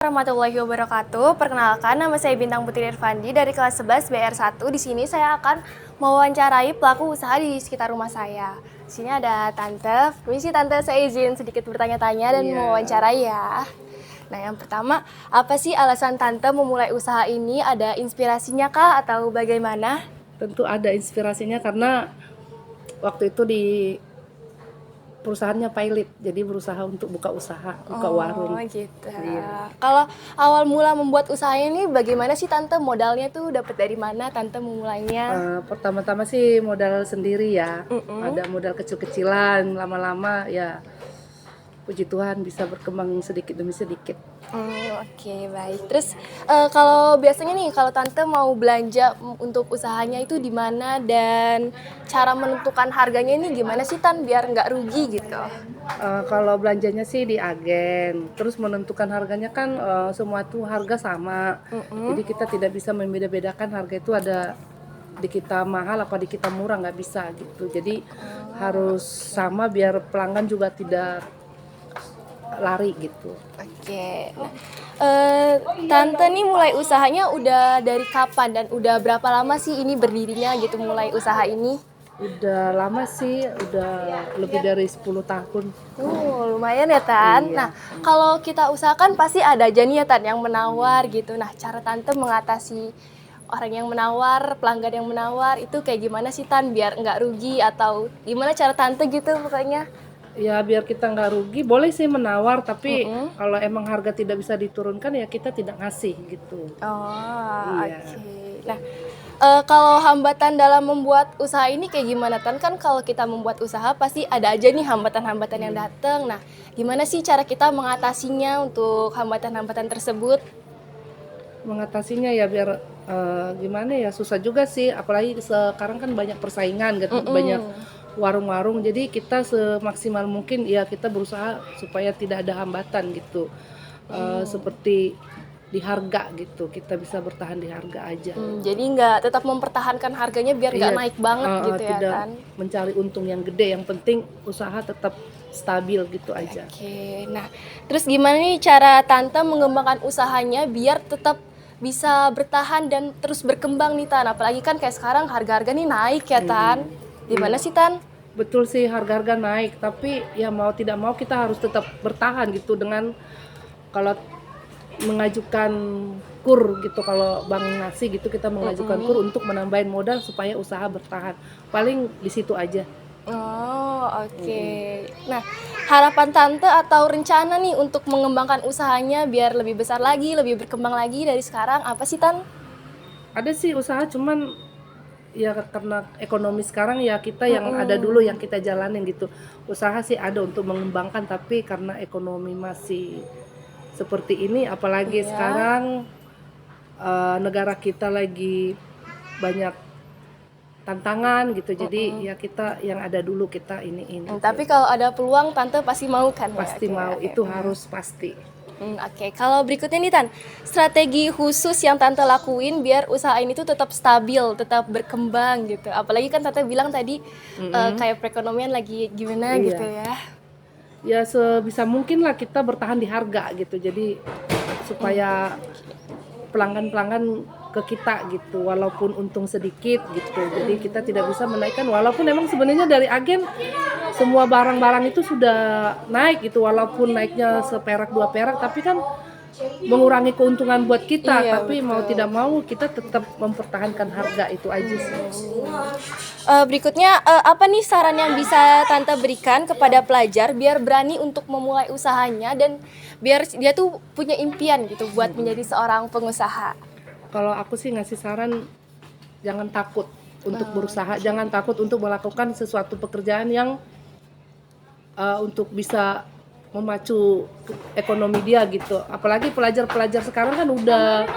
warahmatullahi wabarakatuh. Perkenalkan, nama saya Bintang Putri Irfandi dari kelas 11 BR1. Di sini saya akan mewawancarai pelaku usaha di sekitar rumah saya. Di sini ada Tante. Permisi Tante, saya izin sedikit bertanya-tanya dan mewawancarai ya. Nah, yang pertama, apa sih alasan Tante memulai usaha ini? Ada inspirasinya kah atau bagaimana? Tentu ada inspirasinya karena waktu itu di perusahaannya pilot, jadi berusaha untuk buka warung. Oh gitu. Iya. Kalau awal mula membuat usaha ini bagaimana sih Tante? Modalnya tuh dapat dari mana Tante memulainya? Pertama-tama sih modal sendiri ya, ada modal kecil-kecilan, lama-lama ya puji Tuhan bisa berkembang sedikit demi sedikit. Oke, baik. Terus kalau biasanya nih kalau Tante mau belanja untuk usahanya itu di mana dan cara menentukan harganya ini gimana sih Tan biar nggak rugi gitu? Kalau belanjanya sih di agen, terus menentukan harganya kan semua tuh harga sama, jadi kita tidak bisa membeda-bedakan harga itu ada di kita mahal apa di kita murah, nggak bisa gitu. Jadi harus sama biar pelanggan juga tidak lari gitu. Oke. Nah, Tante nih mulai usahanya udah dari kapan dan udah berapa lama sih ini berdirinya gitu mulai usaha ini? Udah lama sih, udah lebih dari 10 tahun. Lumayan ya Tan. Iya. Nah, kalau kita usahakan pasti ada aja nih ya Tan yang menawar gitu. Nah, cara Tante mengatasi orang yang menawar, pelanggan yang menawar itu kayak gimana sih Tan biar nggak rugi atau gimana cara Tante gitu pokoknya? Ya biar kita nggak rugi, boleh sih menawar, tapi kalau emang harga tidak bisa diturunkan ya kita tidak ngasih gitu. Oh, Iya. oke. Nah, kalau hambatan dalam membuat usaha ini kayak gimana Tan? Kan kalau kita membuat usaha pasti ada aja nih hambatan-hambatan yang datang. Nah, gimana sih cara kita mengatasinya untuk hambatan-hambatan tersebut? Mengatasinya ya biar gimana ya, susah juga sih, apalagi sekarang kan banyak persaingan gitu, banyak warung-warung, jadi kita semaksimal mungkin ya kita berusaha supaya tidak ada hambatan gitu. Seperti di harga gitu, kita bisa bertahan di harga aja. Jadi nggak tetap mempertahankan harganya biar nggak Iya, naik banget gitu ya tidak Tan? mencari untung yang gede, yang penting usaha tetap stabil gitu aja. Oke, nah terus gimana nih cara Tante mengembangkan usahanya biar tetap bisa bertahan dan terus berkembang nih Tan? Apalagi kan kayak sekarang harga-harga nih naik ya Tan? Gimana sih Tan? Betul sih, harga-harga naik, tapi ya mau tidak mau kita harus tetap bertahan gitu dengan kalau mengajukan kur gitu, kalau bank ngasih gitu kita mengajukan kur untuk menambahin modal supaya usaha bertahan. Paling di situ aja. Oh, oke. Nah, harapan Tante atau rencana nih untuk mengembangkan usahanya biar lebih besar lagi, lebih berkembang lagi dari sekarang apa sih Tan? Ada sih usaha, cuman ya karena ekonomi sekarang ya kita yang ada dulu yang kita jalanin gitu. Usaha sih ada untuk mengembangkan, tapi karena ekonomi masih seperti ini, apalagi sekarang negara kita lagi banyak tantangan gitu, jadi ya kita yang ada dulu kita ini Tapi kalau ada peluang Tante pasti mau kan? pasti Ya? mau, Oke. itu harus pasti. Oke, kalau berikutnya nih Tan, strategi khusus yang Tante lakuin biar usaha ini tuh tetap stabil, tetap berkembang gitu. Apalagi kan Tante bilang tadi kayak perekonomian lagi gimana Iya. gitu ya. Ya sebisa mungkin lah kita bertahan di harga gitu, jadi supaya pelanggan-pelanggan ke kita gitu, walaupun untung sedikit gitu, jadi kita tidak bisa menaikkan, walaupun memang sebenarnya dari agen semua barang-barang itu sudah naik gitu, walaupun naiknya seperak dua perak, tapi kan mengurangi keuntungan buat kita. Iya, Tapi mau tidak mau kita tetap mempertahankan harga, itu aja sih. Berikutnya apa nih saran yang bisa Tante berikan kepada pelajar biar berani untuk memulai usahanya dan biar dia tuh punya impian gitu buat menjadi seorang pengusaha? Kalau aku sih ngasih saran, jangan takut untuk berusaha, jangan takut untuk melakukan sesuatu pekerjaan yang untuk bisa memacu ekonomi dia gitu. Apalagi pelajar-pelajar sekarang kan udah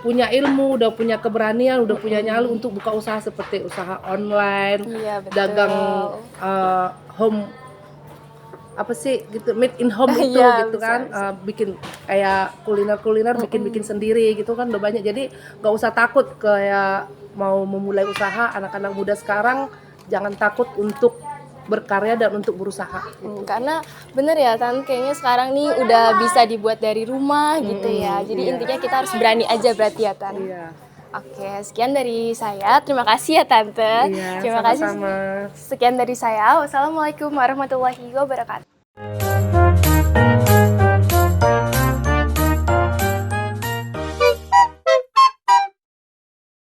punya ilmu, udah punya keberanian, udah punya nyali untuk buka usaha seperti usaha online, Iya, betul. dagang home apa sih gitu, made in home itu Iya, gitu bisa, kan, bikin kayak kuliner bikin sendiri gitu kan udah banyak. Jadi nggak usah takut kayak mau memulai usaha. Anak-anak muda sekarang jangan takut untuk berkarya dan untuk berusaha. Karena bener ya Tan, kayaknya sekarang nih udah bisa dibuat dari rumah gitu ya. Jadi iya. intinya kita harus berani aja berarti ya Tan. Iya, Oke, sekian dari saya. Terima kasih ya Tante. iya, Terima kasih. sama-sama. Sekian dari saya. Wassalamualaikum warahmatullahi wabarakatuh.